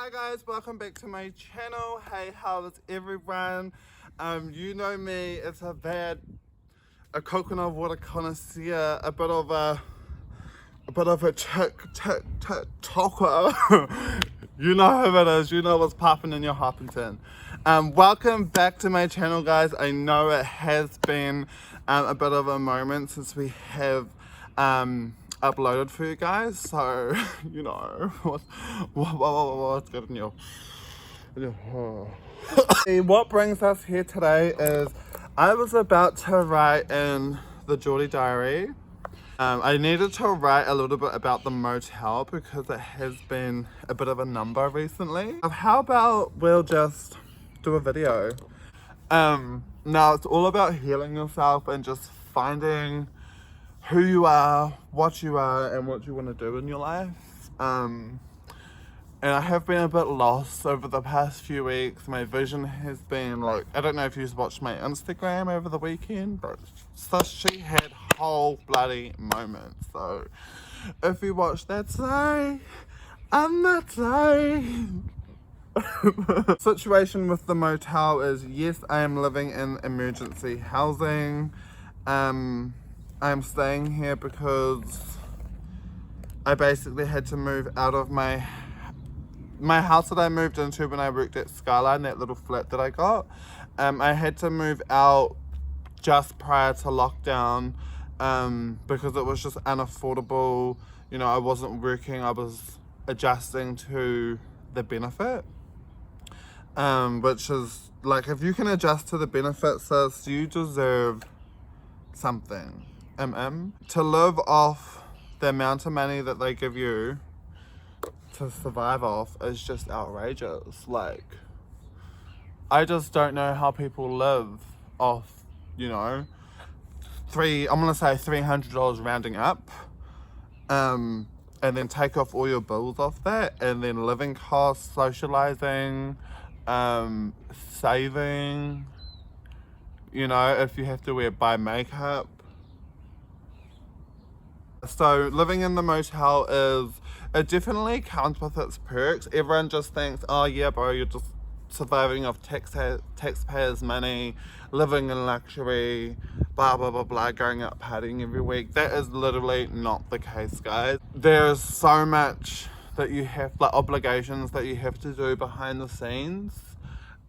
Hi guys, welcome back to my channel. Hey, how's everyone? You know me, it's a coconut water connoisseur, a bit of a TikToker. You know who it is, you know what's popping in your Hoppington. Welcome back to my channel, guys. I know it has been a bit of a moment since we have uploaded for you guys, so you know what's good in your what brings us here today is I was about to write in the Geordie diary. I needed to write a little bit about the motel because it has been a bit of a number recently. How about we'll just do a video? Now it's all about healing yourself and just finding who you are, what you are, and what you want to do in your life. And I have been a bit lost over the past few weeks. My vision has been like, I don't know if you've watched my Instagram over the weekend, but so she had whole bloody moments. So if you watched that, sorry, I'm not sorry. Situation with the motel is, yes, I am living in emergency housing. I'm staying here because I basically had to move out of my house that I moved into when I worked at Skyline, that little flat that I got. I had to move out just prior to lockdown because it was just unaffordable. You know, I wasn't working, I was adjusting to the benefit. Which is like, if you can adjust to the benefit, sis, you deserve something. To live off the amount of money that they give you to survive off is just outrageous. Like, I just don't know how people live off, you know, I'm gonna say $300 rounding up, and then take off all your bills off that, and then living costs, socializing, saving, you know, if you have to buy makeup. So living in the motel it definitely comes with its perks. Everyone just thinks, oh yeah, bro, you're just surviving off taxpayers' money, living in luxury, blah blah blah blah, going out partying every week. That is literally not the case, guys. There's so much that you have, like obligations that you have to do behind the scenes,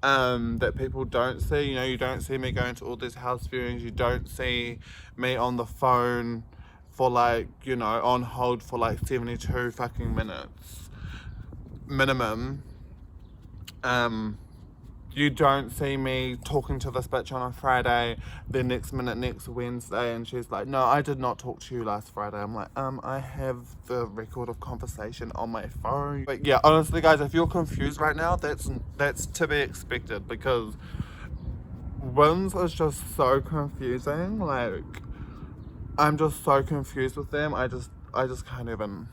that people don't see. You know, you don't see me going to all these house viewings, you don't see me on the phone for like, you know, on hold for like 72 fucking minutes minimum. You don't see me talking to this bitch on a Friday, the next minute next Wednesday and she's like, no, I did not talk to you last Friday. I'm like, I have the record of conversation on my phone. But yeah, honestly guys, if you're confused right now, that's to be expected, because Wins is just so confusing. Like, I'm just so confused with them. I just can't even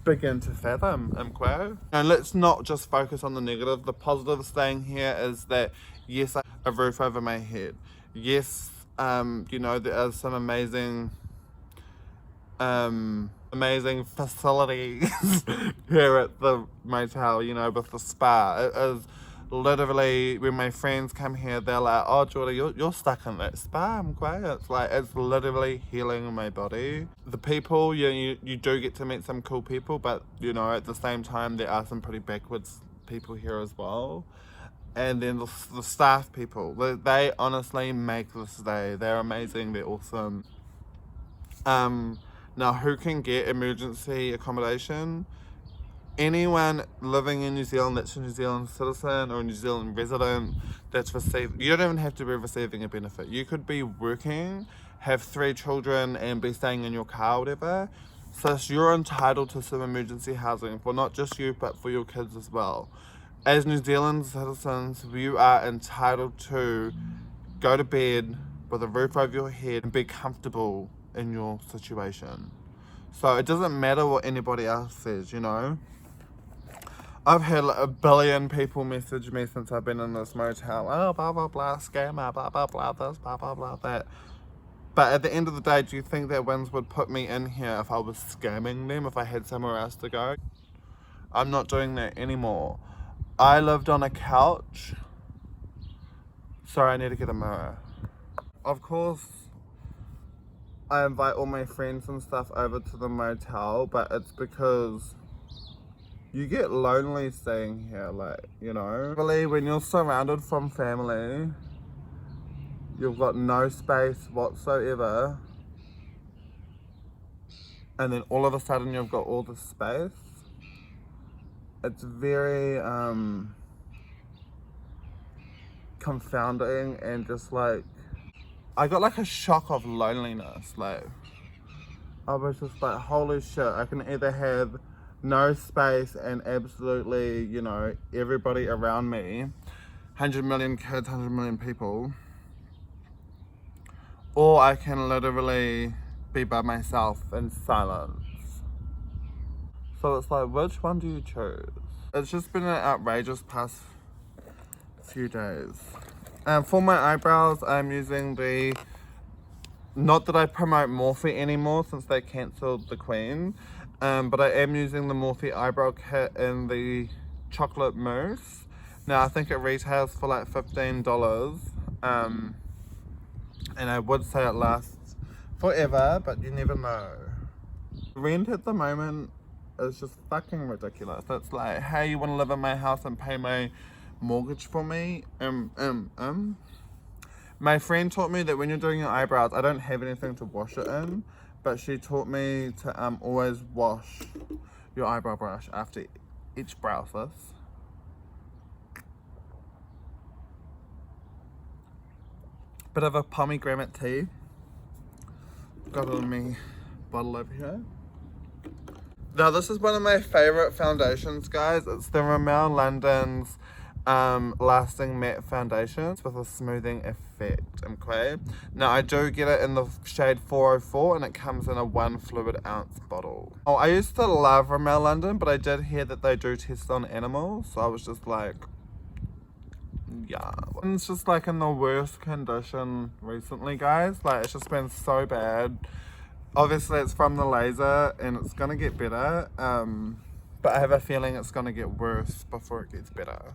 begin to fathom quo. And let's not just focus on the negative. The positive thing here is that yes, I have a roof over my head. Yes, you know, there are some amazing facilities here at the motel, you know, with the spa. It is literally, when my friends come here, they're like, oh Geordie, you're stuck in that spa. I'm quiet. It's like, it's literally healing my body. The people, you do get to meet some cool people, but you know, at the same time there are some pretty backwards people here as well. And then the staff people, they honestly make this day. They're amazing, they're awesome. Now, who can get emergency accommodation? Anyone living in New Zealand that's a New Zealand citizen or a New Zealand resident that's received, you don't even have to be receiving a benefit. You could be working, have 3 children and be staying in your car or whatever. So you're entitled to some emergency housing for not just you, but for your kids as well. As New Zealand citizens, you are entitled to go to bed with a roof over your head and be comfortable in your situation. So it doesn't matter what anybody else says, you know. I've had like a billion people message me since I've been in this motel. Oh, blah, blah, blah, scammer, blah, blah, blah, this, blah, blah, blah, that. But at the end of the day, do you think that Wins would put me in here if I was scamming them, if I had somewhere else to go? I'm not doing that anymore. I lived on a couch. Sorry, I need to get a mirror. Of course, I invite all my friends and stuff over to the motel, but it's because you get lonely staying here, like, you know. Really, when you're surrounded from family, you've got no space whatsoever, and then all of a sudden you've got all this space. It's very confounding, and just like, I got like a shock of loneliness. Like, I was just like, holy shit, I can either have no space and absolutely, you know, everybody around me, 100 million kids, 100 million people, or I can literally be by myself in silence. So it's like, which one do you choose? It's just been an outrageous past few days. For my eyebrows, I'm using the, not that I promote Morphe anymore since they cancelled the Queen, but I am using the Morphe eyebrow kit in the chocolate mousse. Now I think it retails for like $15, and I would say it lasts forever, but you never know. Rent at the moment is just fucking ridiculous. It's like, hey, you want to live in my house and pay my mortgage for me? My friend taught me that when you're doing your eyebrows, I don't have anything to wash it in, but she taught me to always wash your eyebrow brush after each brow sis. Bit of a pomegranate tea. Got it in me bottle over here. Now this is one of my favourite foundations, guys. It's the Rimmel London's Lasting Matte Foundation with a smoothing effect, okay? Now I do get it in the shade 404 and it comes in a 1 fluid ounce bottle. Oh, I used to love Rimmel London, but I did hear that they do tests on animals, so I was just like, yeah. And it's just like in the worst condition recently, guys. Like, it's just been so bad. Obviously it's from the laser and it's gonna get better, but I have a feeling it's gonna get worse before it gets better.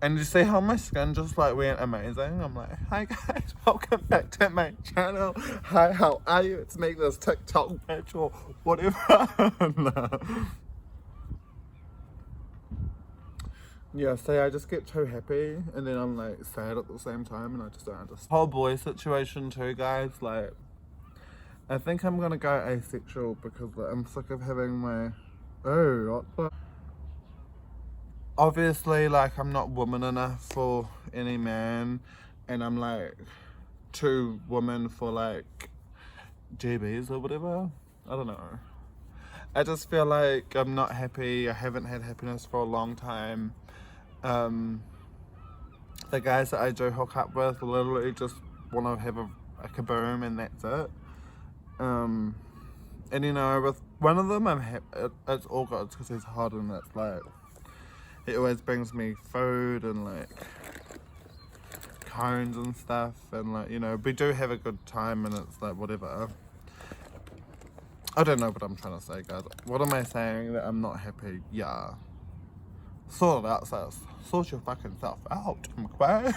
And you see how my skin just like went amazing? I'm like, hi guys, welcome back to my channel. Hi, how are you? It's me, this TikTok bitch or whatever. No. Yeah, see, I just get too happy and then I'm like sad at the same time, and I just don't understand. Whole boy situation too, guys. Like, I think I'm gonna go asexual because I'm sick of having my, oh, what the? Obviously, like, I'm not woman enough for any man, and I'm like too woman for like GBs or whatever. I don't know. I just feel like I'm not happy. I haven't had happiness for a long time. The guys that I do hook up with literally just want to have a kaboom and that's it. And you know, with one of them, I'm happy. It's all good because he's hot, and it's like, he always brings me food and like cones and stuff, and like, you know, we do have a good time, and it's like whatever. I don't know what I'm trying to say, guys. What am I saying? That I'm not happy? Yeah. Sort it out, sis. Sort your fucking self out, okay?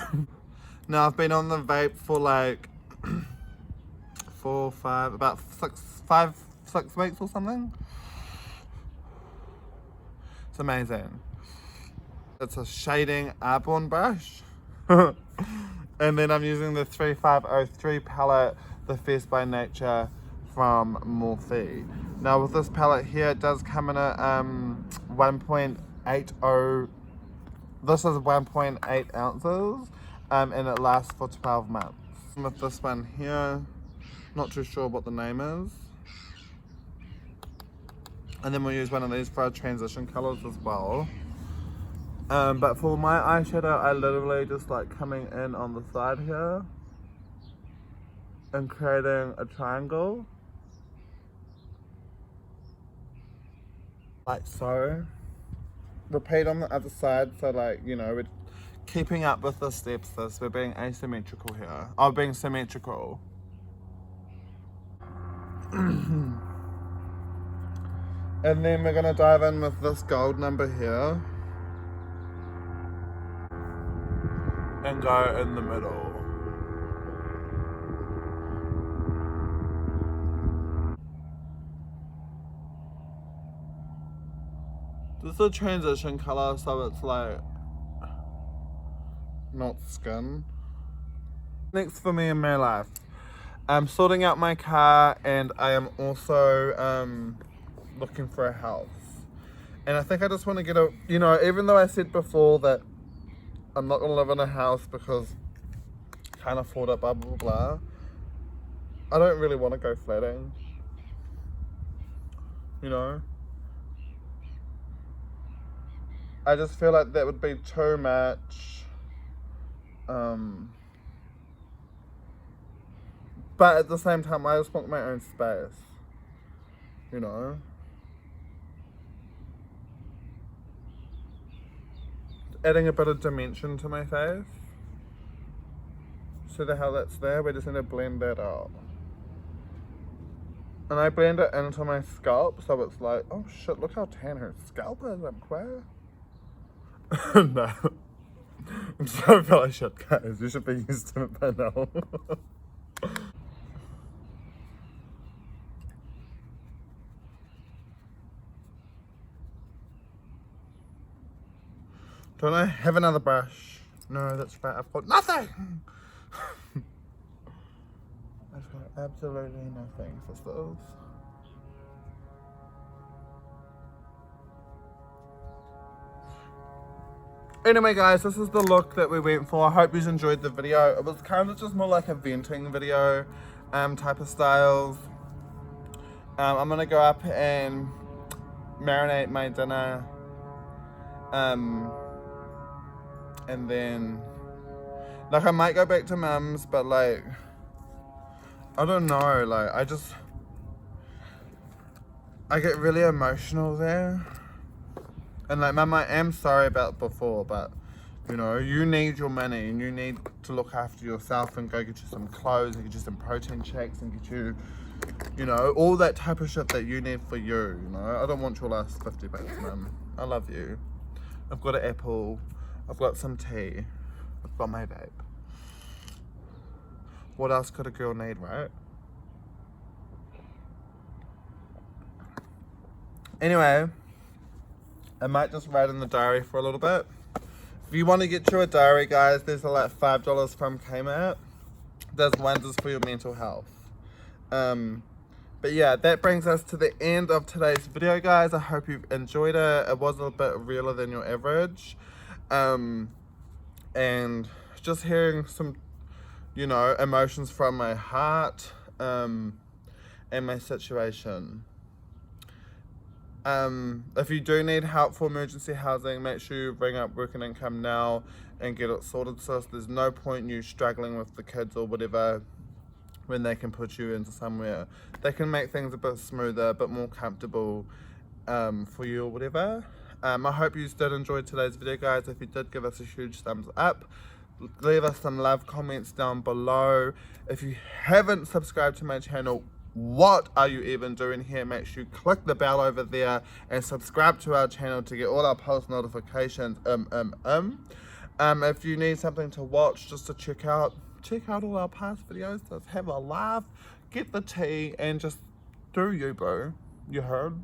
Now, I've been on the vape for like 6 weeks or something. It's amazing. It's a shading Arbonne brush. And then I'm using the 3503 palette, the Fierce by Nature from Morphe. Now with this palette here, it does come in a 1.80, this is 1.8 ounces, and it lasts for 12 months. With this one here, not too sure what the name is. And then we'll use one of these for our transition colors as well. But for my eyeshadow, I literally just like coming in on the side here and creating a triangle. Like so. Repeat on the other side, so like, you know, we're keeping up with the steps, we're being asymmetrical here. Oh, being symmetrical. And then we're gonna dive in with this gold number here. And go in the middle. This is a transition color, so it's like not skin. Next for me in my life, I'm sorting out my car, and I am also looking for a house. And I think I just want to get a, you know, even though I said before that I'm not gonna live in a house because I can't afford it, blah blah blah, I don't really want to go flatting, you know. I just feel like that would be too much. But at the same time, I just want my own space, you know. Adding a bit of dimension to my face. See how that's there? We just need to blend that out. And I blend it into my scalp, so it's like, oh shit, look how tan her scalp is, I'm queer. No. I'm so full of shit, guys. You should be used to it by now. Don't I have another brush? No, that's right, I've got nothing! I've got absolutely nothing, sisters. Anyway guys, this is the look that we went for. I hope you enjoyed the video. It was kind of just more like a venting video type of styles. I'm gonna go up and marinate my dinner. And then, like, I might go back to mum's, but like, I don't know, like, I get really emotional there. And like, mum, I am sorry about before, but you know, you need your money and you need to look after yourself and go get you some clothes and get you some protein shakes and get you, you know, all that type of shit that you need for you, you know. I don't want your last 50 bucks, mum. I love you. I've got an apple. I've got some tea. I've got my vape. What else could a girl need, right? Anyway, I might just write in the diary for a little bit. If you want to get you a diary, guys, there's like $5 from Kmart. Does wonders for your mental health. But yeah, that brings us to the end of today's video, guys. I hope you've enjoyed it. It was a bit realer than your average. And just hearing some, you know, emotions from my heart, and my situation. If you do need help for emergency housing, make sure you bring up Working Income now and get it sorted, sis. There's no point in you struggling with the kids or whatever when they can put you into somewhere. They can make things a bit smoother, a bit more comfortable for you or whatever. I hope you did enjoy today's video, guys. If you did, give us a huge thumbs up. Leave us some love comments down below. If you haven't subscribed to my channel, what are you even doing here? Make sure you click the bell over there and subscribe to our channel to get all our post notifications. If you need something to watch just to check out all our past videos. Just have a laugh, get the tea, and just do you, bro. You heard?